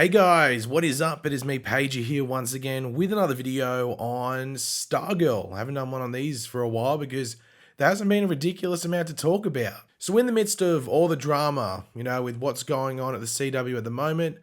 Hey guys, what is up? It is me, Pagey, here once again with another video on Stargirl. I haven't done one on these for a while because there hasn't been a ridiculous amount to talk about. So in the midst of all the drama, with what's going on at the CW at the moment,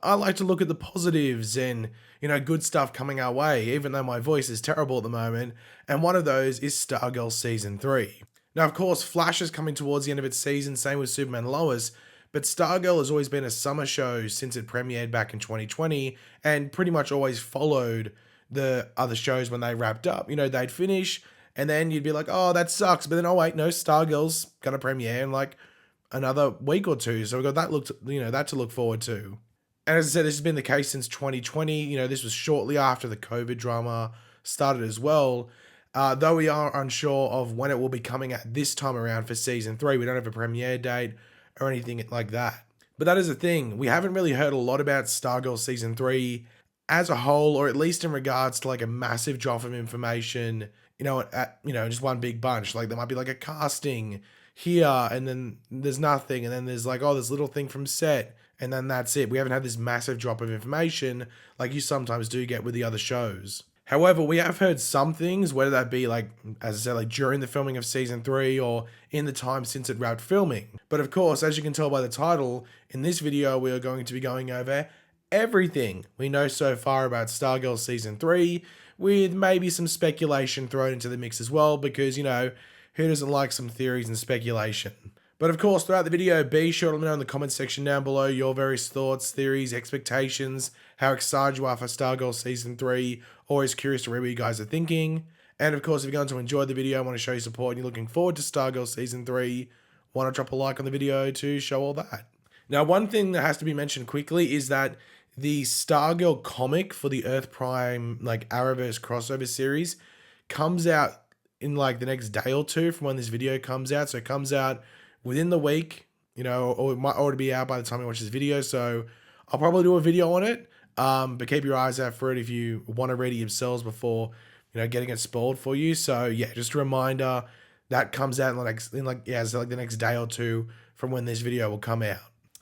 I like to look at the positives and, good stuff coming our way, even though my voice is terrible at the moment. And one of those is Stargirl Season 3. Now, of course, Flash is coming towards the end of its season, same with Superman and Lois, but Stargirl has always been a summer show since it premiered back in 2020 and pretty much always followed the other shows when they wrapped up. They'd finish and then you'd be like, oh, that sucks. But then, oh, wait, no, Stargirl's going to premiere in like another week or two. So we've got that to look forward to. And as I said, this has been the case since 2020. This was shortly after the COVID drama started as well. Though we are unsure of when it will be coming at this time around for season 3. We don't have a premiere date or anything like that. But that is the thing. We haven't really heard a lot about Stargirl Season 3 as a whole, or at least in regards to like a massive drop of information, just one big bunch. Like there might be like a casting here and then there's nothing. And then there's like, oh, this little thing from set. And then that's it. We haven't had this massive drop of information like you sometimes do get with the other shows. However, we have heard some things, whether that be like, as I said, like during the filming of season 3 or in the time since it wrapped filming. But of course, as you can tell by the title, in this video, we are going to be going over everything we know so far about Stargirl season 3, with maybe some speculation thrown into the mix as well, because, who doesn't like some theories and speculation? But of course, throughout the video, be sure to let me know in the comments section down below your various thoughts, theories, expectations, how excited you are for Stargirl Season 3. Always curious to read what you guys are thinking. And of course, if you're going to enjoy the video and want to show your support and you're looking forward to Stargirl Season 3, why not drop a like on the video to show all that. Now, one thing that has to be mentioned quickly is that the Stargirl comic for the Earth Prime, like Arrowverse crossover series, comes out in like the next day or two from when this video comes out. So it comes out within the week, or it might already be out by the time you watch this video. So I'll probably do a video on it. But keep your eyes out for it if you want to read it yourselves before, getting it spoiled for you. So yeah, just a reminder that comes out in the next day or two from when this video will come out.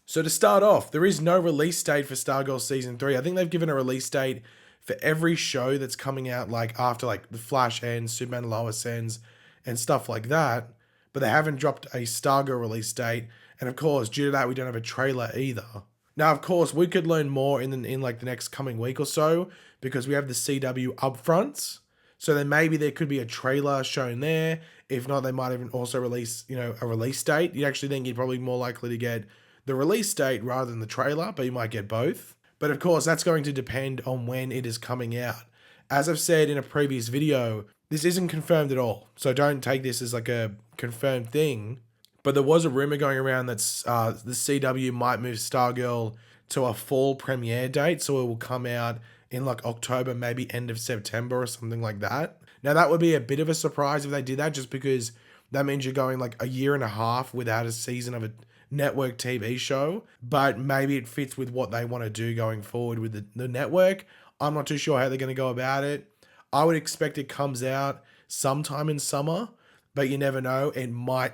So to start off, there is no release date for Stargirl Season 3. I think they've given a release date for every show that's coming out like after like The Flash ends, Superman and Lois ends, and stuff like that. But they haven't dropped a Stargirl release date. And of course, due to that, we don't have a trailer either. Now, of course, we could learn more in like the next coming week or so because we have the CW upfronts. So then maybe there could be a trailer shown there. If not, they might even also release, a release date. You actually think you're probably more likely to get the release date rather than the trailer, but you might get both. But of course, that's going to depend on when it is coming out. As I've said in a previous video, this isn't confirmed at all. So don't take this as like a confirmed thing. But there was a rumor going around that the CW might move Stargirl to a fall premiere date. So it will come out in like October, maybe end of September or something like that. Now that would be a bit of a surprise if they did that, just because that means you're going like a year and a half without a season of a network TV show. But maybe it fits with what they want to do going forward with the network. I'm not too sure how they're going to go about it. I would expect it comes out sometime in summer, but you never know. It might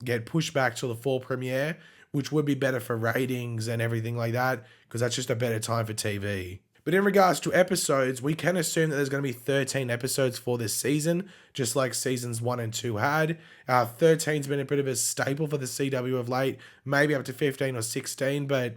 get pushed back to the fall premiere, which would be better for ratings and everything like that, because that's just a better time for TV. But in regards to episodes, we can assume that there's going to be 13 episodes for this season, just like seasons 1 and 2 had. 13's been a bit of a staple for the CW of late, maybe up to 15 or 16, but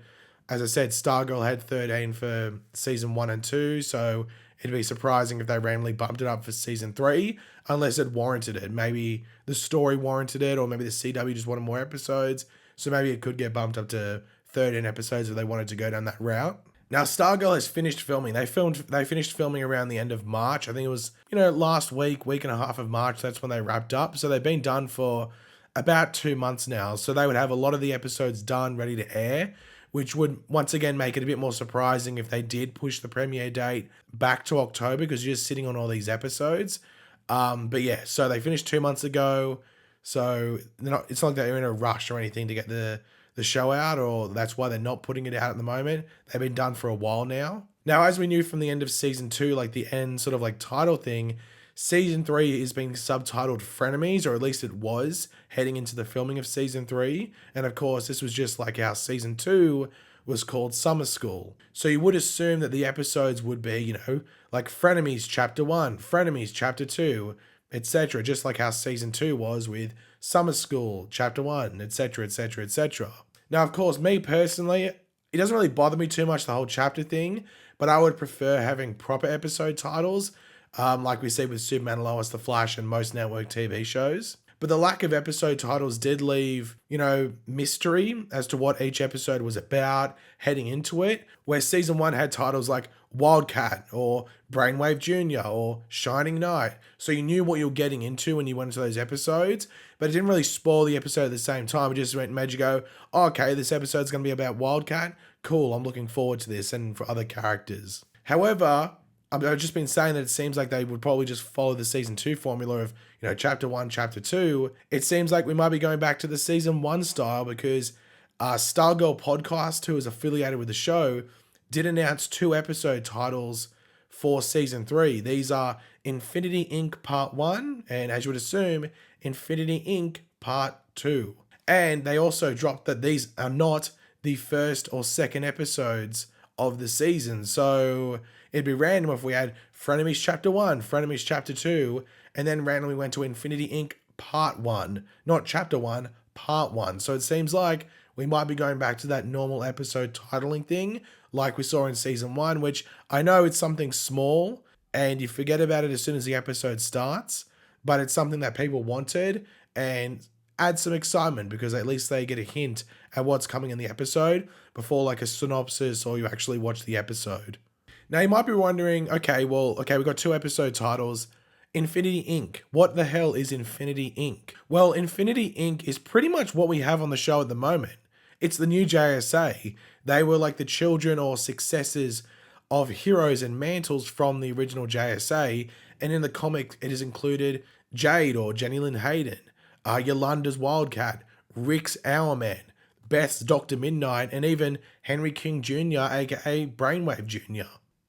as I said, Stargirl had 13 for season 1 and 2, so it'd be surprising if they randomly bumped it up for season 3, unless it warranted it. Maybe the story warranted it, or maybe the CW just wanted more episodes, so maybe it could get bumped up to 13 episodes if they wanted to go down that route. Now, Stargirl has finished filming. They finished filming around the end of March. I think it was, last week and a half of March, that's when they wrapped up. So they've been done for about 2 months now. So they would have a lot of the episodes done, ready to air, which would once again make it a bit more surprising if they did push the premiere date back to October, because you're just sitting on all these episodes. But yeah, so they finished 2 months ago. So it's not like they're in a rush or anything to get the show out, or that's why they're not putting it out at the moment. They've been done for a while now. Now, as we knew from the end of season 2, like the end sort of like title thing, season 3 is being subtitled Frenemies, or at least it was heading into the filming of season 3. And of course, this was just like how season 2 was called Summer School. So you would assume that the episodes would be, like Frenemies Chapter 1, Frenemies Chapter 2, etc. Just like how Season 2 was with Summer School Chapter 1, etc., etc., etc. Now, of course, me personally, it doesn't really bother me too much, the whole chapter thing, but I would prefer having proper episode titles, like we see with Superman and Lois, The Flash, and most network TV shows. But the lack of episode titles did leave, mystery as to what each episode was about heading into it, where season 1 had titles like Wildcat or Brainwave Jr. or Shining Knight. So you knew what you were getting into when you went into those episodes, but it didn't really spoil the episode at the same time. It just made you go, oh, okay, this episode's going to be about Wildcat. Cool, I'm looking forward to this, and for other characters. However, I've just been saying that it seems like they would probably just follow the season 2 formula of, chapter 1, chapter 2. It seems like we might be going back to the season 1 style because Stargirl podcast, who is affiliated with the show, did announce 2 episode titles for season 3. These are Infinity Inc. Part 1 and, as you would assume, Infinity Inc. Part 2. And they also dropped that these are not the first or second episodes of the season. So it'd be random if we had Frenemies Chapter 1, Frenemies Chapter 2, and then randomly went to Infinity Inc. Part 1. Not Chapter 1, Part 1. So it seems like we might be going back to that normal episode titling thing like we saw in season 1, which I know it's something small and you forget about it as soon as the episode starts, but it's something that people wanted and add some excitement because at least they get a hint at what's coming in the episode before like a synopsis or you actually watch the episode. Now you might be wondering, okay, we've got 2 episode titles. Infinity Inc. What the hell is Infinity Inc.? Well, Infinity Inc. is pretty much what we have on the show at the moment. It's the new JSA. They were like the children or successors of heroes and mantles from the original JSA, and in the comic it has included Jade or Jenny Lynn Hayden, Yolanda's Wildcat, Rick's Hourman, Beth's Dr. Midnight, and even Henry King Jr., aka Brainwave Jr.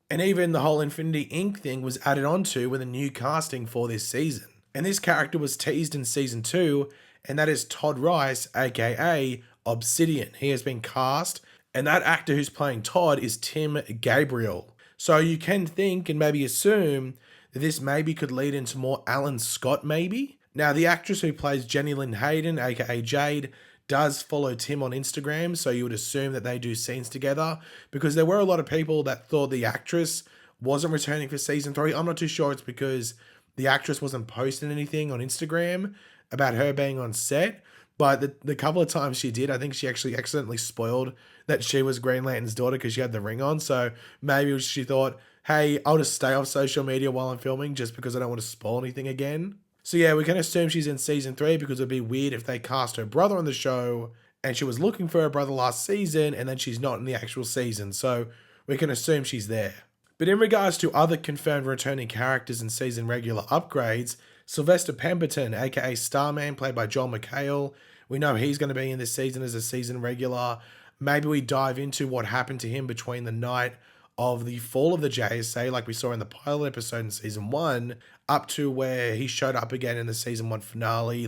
And even the whole Infinity Inc. thing was added onto with a new casting for this season. And this character was teased in season 2, and that is Todd Rice, aka Obsidian. He has been cast, and that actor who's playing Todd is Tim Gabriel. So you can think and maybe assume that this maybe could lead into more Alan Scott maybe. Now the actress who plays Jenny Lynn Hayden, aka Jade, does follow Tim on Instagram, so you would assume that they do scenes together, because there were a lot of people that thought the actress wasn't returning for season 3. I'm not too sure it's because the actress wasn't posting anything on Instagram about her being on set, but the couple of times she did, I think she actually accidentally spoiled that she was Green Lantern's daughter because she had the ring on, so maybe she thought, hey, I'll just stay off social media while I'm filming just because I don't want to spoil anything again. So yeah, we can assume she's in season 3 because it'd be weird if they cast her brother on the show and she was looking for her brother last season and then she's not in the actual season. So we can assume she's there. But in regards to other confirmed returning characters and season regular upgrades, Sylvester Pemberton, aka Starman, played by John McHale, we know he's going to be in this season as a season regular. Maybe we dive into what happened to him between the night of the fall of the JSA, like we saw in the pilot episode in season 1, up to where he showed up again in the season 1 finale,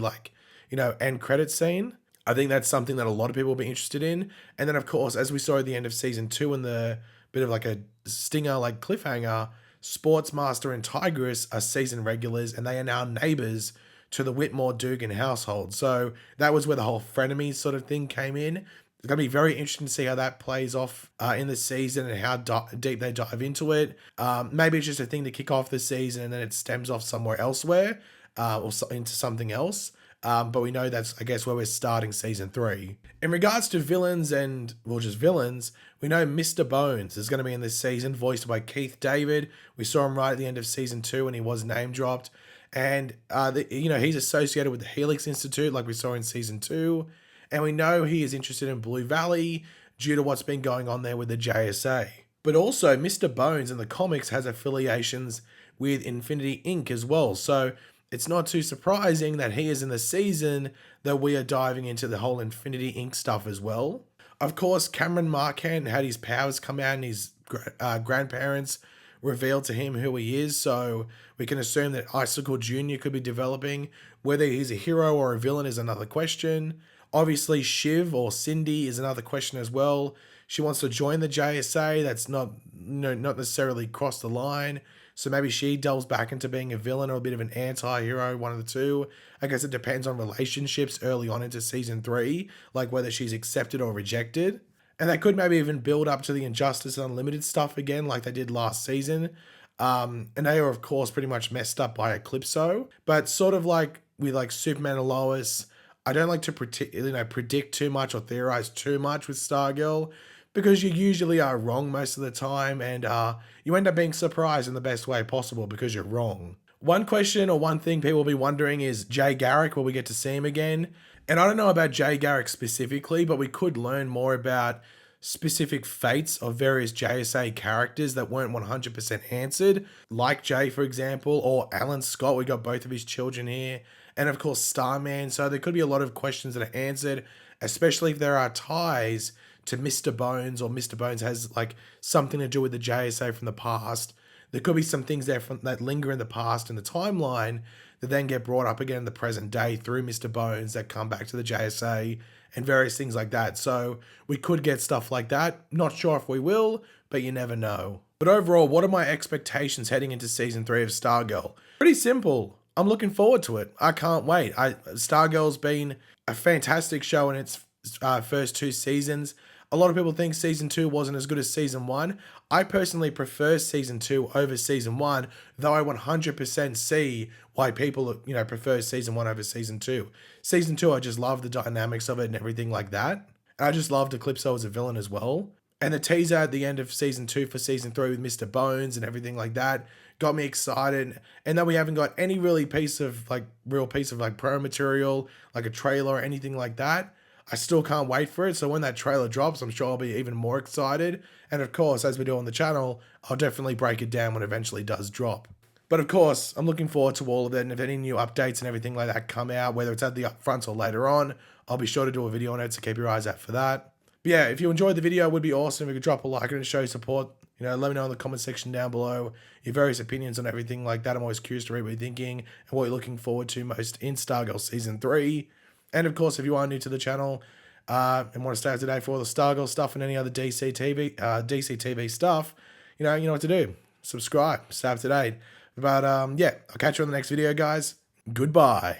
end credit scene. I think that's something that a lot of people will be interested in. And then, of course, as we saw at the end of season 2 in the bit of like a stinger, like cliffhanger, Sportsmaster and Tigress are season regulars and they are now neighbors to the Whitmore Dugan household. So that was where the whole frenemies sort of thing came in. It's going to be very interesting to see how that plays off in the season and how deep they dive into it. Maybe it's just a thing to kick off the season and then it stems off somewhere elsewhere or into something else. But we know that's, I guess, where we're starting season 3. In regards to villains and, just villains, we know Mr. Bones is going to be in this season, voiced by Keith David. We saw him right at the end of season 2 and he was name dropped. And, he's associated with the Helix Institute like we saw in season 2. And we know he is interested in Blue Valley due to what's been going on there with the JSA. But also, Mr. Bones in the comics has affiliations with Infinity Inc. as well. So it's not too surprising that he is in the season that we are diving into the whole Infinity Inc. stuff as well. Of course, Cameron Marquand had his powers come out and his grandparents revealed to him who he is. So we can assume that Icicle Jr. could be developing. Whether he's a hero or a villain is another question. Obviously, Shiv or Cindy is another question as well. she wants to join the JSA. That's not, not necessarily cross the line. So maybe she delves back into being a villain or a bit of an anti-hero, one of the two. I guess it depends on relationships early on into season 3, like whether she's accepted or rejected. And they could maybe even build up to the Injustice Unlimited stuff again, like they did last season. And they are, of course, pretty much messed up by Eclipso. But sort of like with like Superman and Lois, I don't like to predict too much or theorize too much with Stargirl, because you usually are wrong most of the time, and you end up being surprised in the best way possible because you're wrong. One question or one thing people will be wondering is Jay Garrick, will we get to see him again? And I don't know about Jay Garrick specifically, but we could learn more about specific fates of various JSA characters that weren't 100% answered, like Jay, for example, or Alan Scott. We got both of his children here, and of course Starman. So there could be a lot of questions that are answered, especially if there are ties to Mr. Bones, or Mr. Bones has like something to do with the JSA from the past. There could be some things there that linger in the past in the timeline that then get brought up again in the present day through Mr. Bones that come back to the JSA and various things like that. So we could get stuff like that. Not sure if we will, but you never know. But overall, what are my expectations heading into season 3 of Stargirl? Pretty simple. I'm looking forward to it. I can't wait. Stargirl's been a fantastic show in its first 2 seasons. A lot of people think season 2 wasn't as good as season 1. I personally prefer season 2 over season 1, though I 100% see why people, prefer season 1 over season 2. Season 2, I just love the dynamics of it and everything like that. And I just loved Eclipso as a villain as well. And the teaser at the end of season 2 for season 3 with Mr. Bones and everything like that got me excited. And though we haven't got any real piece of pro material, like a trailer or anything like that, I still can't wait for it. So when that trailer drops, I'm sure I'll be even more excited. And of course, as we do on the channel, I'll definitely break it down when it eventually does drop. But of course, I'm looking forward to all of it. And if any new updates and everything like that come out, whether it's at the upfront or later on, I'll be sure to do a video on it. So keep your eyes out for that. But yeah, if you enjoyed the video, it would be awesome if you could drop a like and show support. Let me know in the comment section down below your various opinions on everything like that. I'm always curious to read what you're thinking and what you're looking forward to most in Stargirl Season 3. And of course, if you are new to the channel and want to stay up to date for all the Stargirl stuff and any other DC TV stuff, you know what to do. Subscribe, stay up to date. But yeah, I'll catch you on the next video, guys. Goodbye.